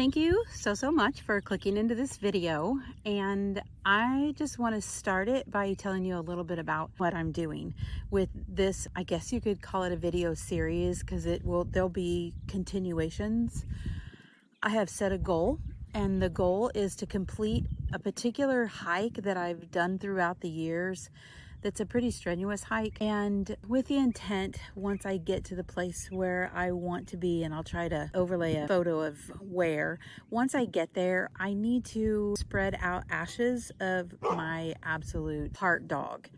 Thank you so much for clicking into this video, and I just want to start it by telling you a little bit about what I'm doing with this. I guess you could call it a video series because there'll be continuations. I have set a goal, and the goal is to complete a particular hike that I've done throughout the years. That's a pretty strenuous hike, and with the intent, once I get to the place where I want to be, and I'll try to overlay a photo of where, once I get there, I need to spread out ashes of my absolute heart dog.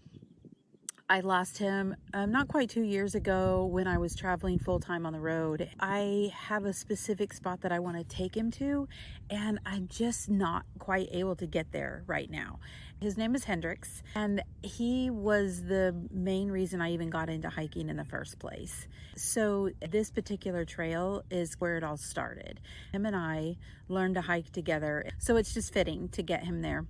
I lost him not quite 2 years ago when I was traveling full-time on the road. I have a specific spot that I want to take him to, and I'm just not quite able to get there right now. His name is Hendrix, and he was the main reason I even got into hiking in the first place. So this particular trail is where it all started. Him and I learned to hike together, so it's just fitting to get him there.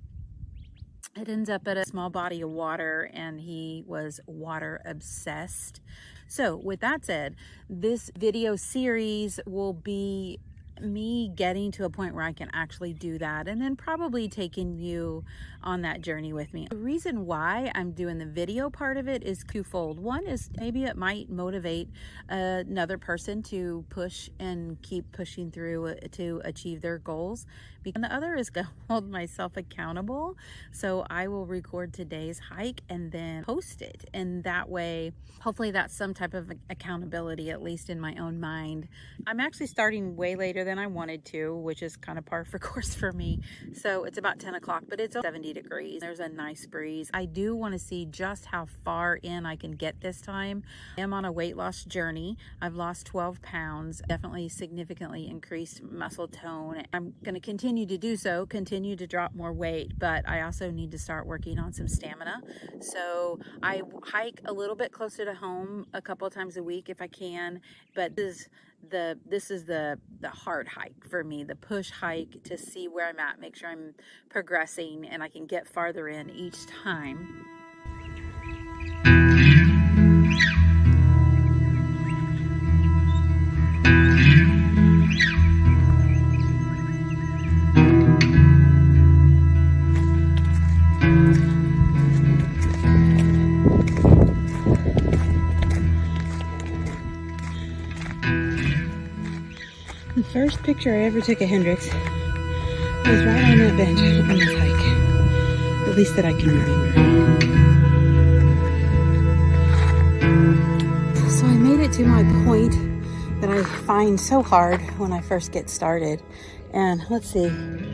It ends up at a small body of water, and he was water obsessed. So with that said, this video series will be me getting to a point where I can actually do that, and then probably taking you on that journey with me. The reason why I'm doing the video part of it is twofold. One is maybe it might motivate another person to push and keep pushing through to achieve their goals. And the other is to hold myself accountable. So I will record today's hike and then post it. And that way, hopefully that's some type of accountability, at least in my own mind. I'm actually starting way later than I wanted to, which is kind of par for course for me. So it's about 10 o'clock, but it's 70 degrees. There's a nice breeze. I do want to see just how far in I can get this time. I am on a weight loss journey. I've lost 12 pounds, definitely significantly increased muscle tone. I'm going to continue to do so, continue to drop more weight, but I also need to start working on some stamina. So I hike a little bit closer to home a couple of times a week if I can, but this is the hard hike for me, the push hike to see where I'm at, make sure I'm progressing and I can get farther in each time. The first picture I ever took of Hendrix was right on that bench on this hike, at least that I can remember. So I made it to my point that I find so hard when I first get started. And let's see,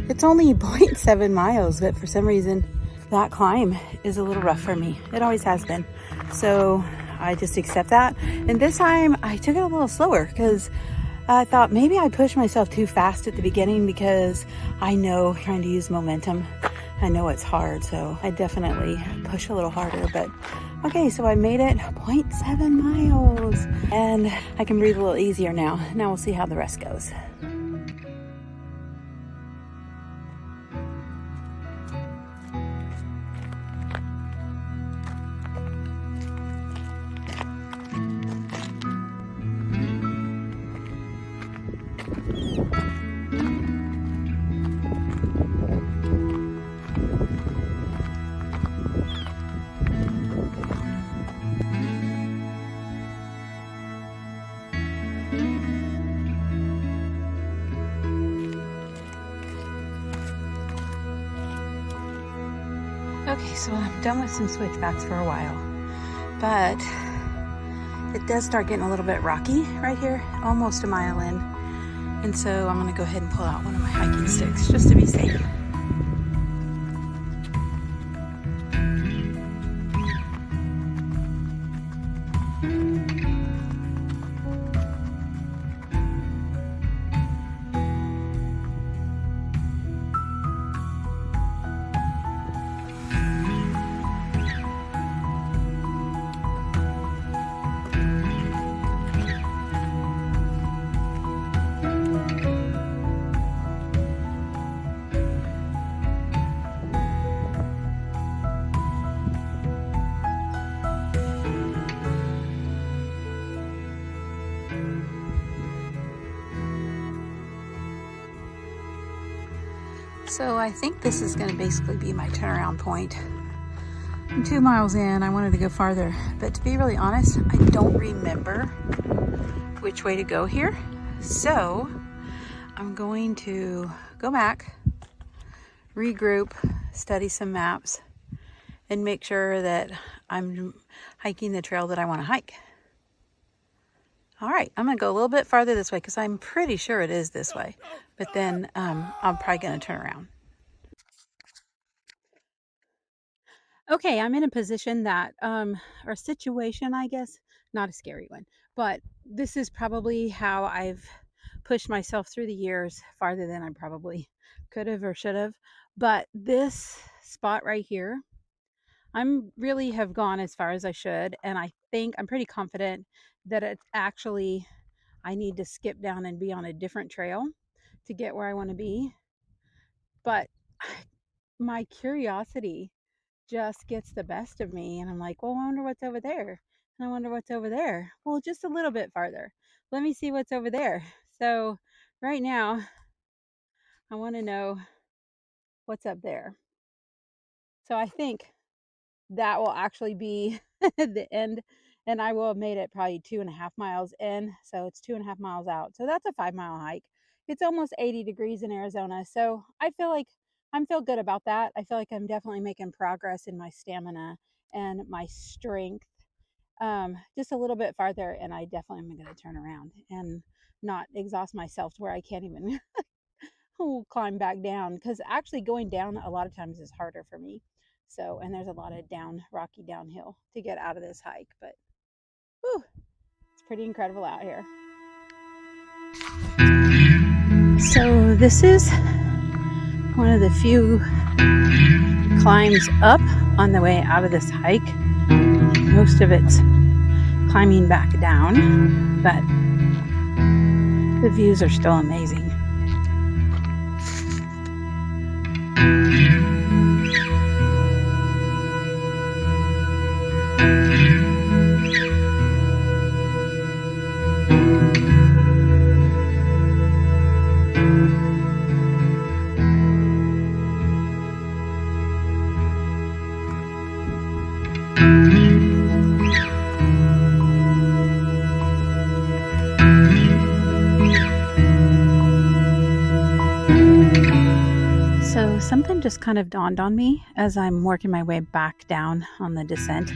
it's only 0.7 miles, but for some reason that climb is a little rough for me. It always has been. So I just accept that. And this time I took it a little slower because I thought maybe I pushed myself too fast at the beginning, because I know trying to use momentum, I know it's hard, so I definitely push a little harder. But okay, so I made it 0.7 miles and I can breathe a little easier now. Now we'll see how the rest goes. Okay, so I'm done with some switchbacks for a while, but it does start getting a little bit rocky right here, almost a mile in. And so I'm gonna go ahead and pull out one of my hiking sticks just to be safe. So I think this is going to basically be my turnaround point. I'm 2 miles in. I wanted to go farther, but to be really honest, I don't remember which way to go here. So I'm going to go back, regroup, study some maps, and make sure that I'm hiking the trail that I want to hike. All right, I'm gonna go a little bit farther this way because I'm pretty sure it is this way, but then I'm probably gonna turn around. Okay, I'm in a position that, or situation, I guess, not a scary one, but this is probably how I've pushed myself through the years farther than I probably could have or should have. But this spot right here, I'm really have gone as far as I should, and I think I'm pretty confident that it's actually I need to skip down and be on a different trail to get where I want to be. But my curiosity just gets the best of me, and I'm like, well, I wonder what's over there. And I wonder what's over there. Well, just a little bit farther. Let me see what's over there. So right now, I want to know what's up there. So I think that will actually be the end, and I will have made it probably 2.5 miles in. So it's 2.5 miles out. So that's a 5-mile hike. It's almost 80 degrees in Arizona. So I feel like I feel good about that. I feel like I'm definitely making progress in my stamina and my strength. Just a little bit farther, and I definitely am going to turn around and not exhaust myself to where I can't even climb back down, because actually going down a lot of times is harder for me. So, and there's a lot of rocky downhill to get out of this hike, but whew, it's pretty incredible out here. So this is one of the few climbs up on the way out of this hike. Most of it's climbing back down, but the views are still amazing. So something just kind of dawned on me as I'm working my way back down on the descent,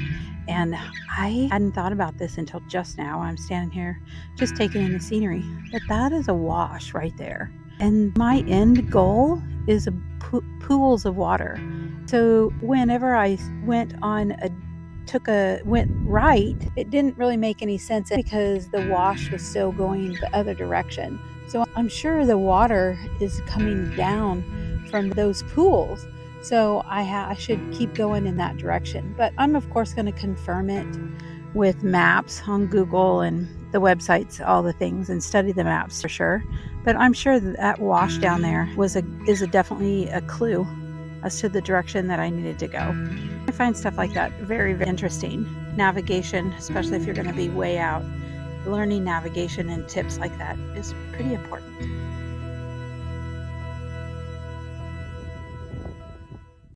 and I hadn't thought about this until just now. I'm standing here just taking in the scenery, but that is a wash right there, and my end goal is pools of water. So whenever I went right, it didn't really make any sense because the wash was still going the other direction. So I'm sure the water is coming down from those pools. So I should keep going in that direction. But I'm of course going to confirm it with maps on Google and the websites, all the things, and study the maps for sure. But I'm sure that wash down there is definitely a clue as to the direction that I needed to go. I find stuff like that very, very interesting. Navigation, especially if you're going to be way out, learning navigation and tips like that is pretty important.